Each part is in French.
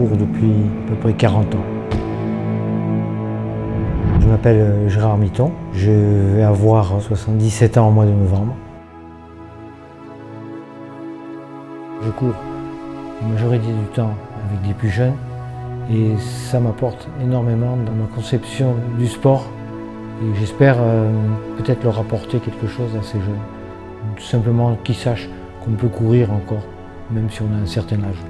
cours depuis à peu près 40 ans. Je m'appelle Gérard Mitton, je vais avoir 77 ans au mois de novembre. Je cours la majorité du temps avec des plus jeunes et ça m'apporte énormément dans ma conception du sport et j'espère peut-être leur apporter quelque chose à ces jeunes. Tout simplement qu'ils sachent qu'on peut courir encore, même si on a un certain âge.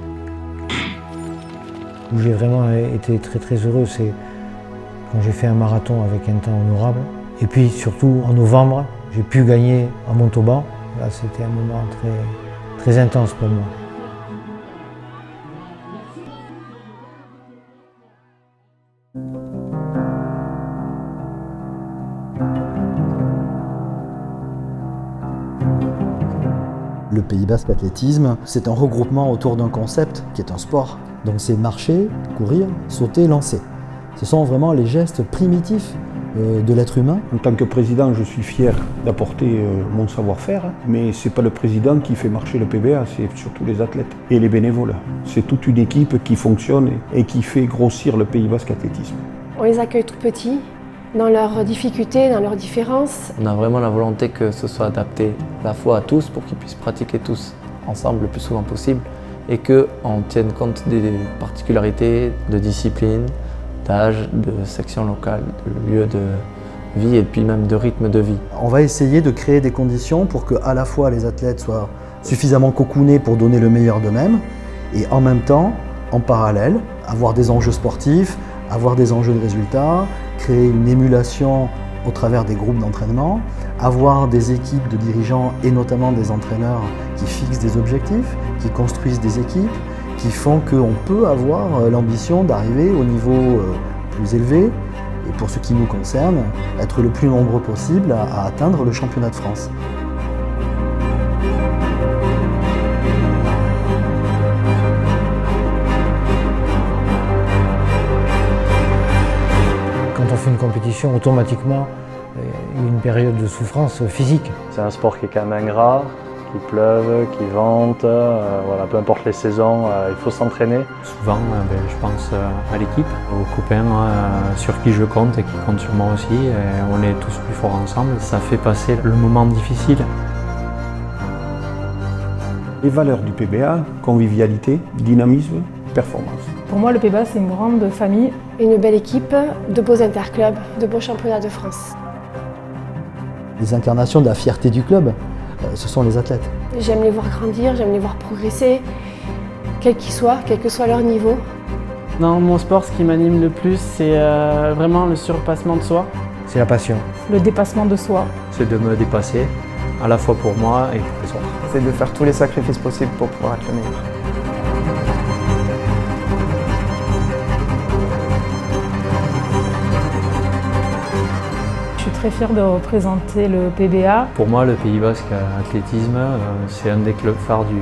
Où j'ai vraiment été très heureux, c'est quand j'ai fait un marathon avec un temps honorable. Et puis surtout en novembre, j'ai pu gagner à Montauban. Là, c'était un moment très intense pour moi. Le Pays Basque Athlétisme, c'est un regroupement autour d'un concept qui est un sport. Donc c'est marcher, courir, sauter, lancer. Ce sont vraiment les gestes primitifs de l'être humain. En tant que président, je suis fier d'apporter mon savoir-faire, mais ce n'est pas le président qui fait marcher le PBA, c'est surtout les athlètes et les bénévoles. C'est toute une équipe qui fonctionne et qui fait grossir le Pays Basque Athlétisme. On les accueille tout petits, dans leurs difficultés, dans leurs différences. On a vraiment la volonté que ce soit adapté à la fois à tous pour qu'ils puissent pratiquer tous ensemble le plus souvent possible et qu'on tienne compte des particularités de discipline, d'âge, de section locale, de lieu de vie et puis même de rythme de vie. On va essayer de créer des conditions pour que à la fois les athlètes soient suffisamment cocoonés pour donner le meilleur d'eux-mêmes et en même temps, en parallèle, avoir des enjeux sportifs, avoir des enjeux de résultats, créer une émulation au travers des groupes d'entraînement, avoir des équipes de dirigeants et notamment des entraîneurs qui fixent des objectifs, qui construisent des équipes, qui font qu'on peut avoir l'ambition d'arriver au niveau plus élevé et pour ce qui nous concerne, être le plus nombreux possible à atteindre le championnat de France. Quand on fait une compétition, automatiquement, il y a une période de souffrance physique. C'est un sport qui est quand même ingrat, qu'il pleuve, qu'il vente, voilà, peu importe les saisons, il faut s'entraîner. Souvent, je pense à l'équipe, aux copains sur qui je compte et qui comptent sur moi aussi. Et on est tous plus forts ensemble. Ça fait passer le moment difficile. Les valeurs du PBA, convivialité, dynamisme, performance. Pour moi, le PBA, c'est une grande famille. Une belle équipe, de beaux interclubs, de beaux championnats de France. Les incarnations de la fierté du club, ce sont les athlètes. J'aime les voir grandir, j'aime les voir progresser, quel qu'ils soient, quel que soit leur niveau. Dans mon sport, ce qui m'anime le plus, c'est vraiment le surpassement de soi. C'est la passion. Le dépassement de soi. C'est de me dépasser, à la fois pour moi et pour les autres. C'est de faire tous les sacrifices possibles pour pouvoir être le meilleur. Je suis très fière de représenter le PBA. Pour moi, le Pays Basque Athlétisme, c'est un des clubs phares du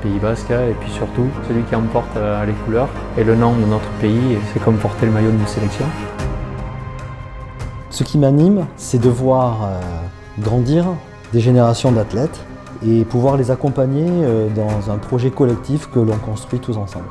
Pays Basque et puis surtout celui qui emporte les couleurs et le nom de notre pays. C'est comme porter le maillot d'une sélection. Ce qui m'anime, c'est de voir grandir des générations d'athlètes et pouvoir les accompagner dans un projet collectif que l'on construit tous ensemble.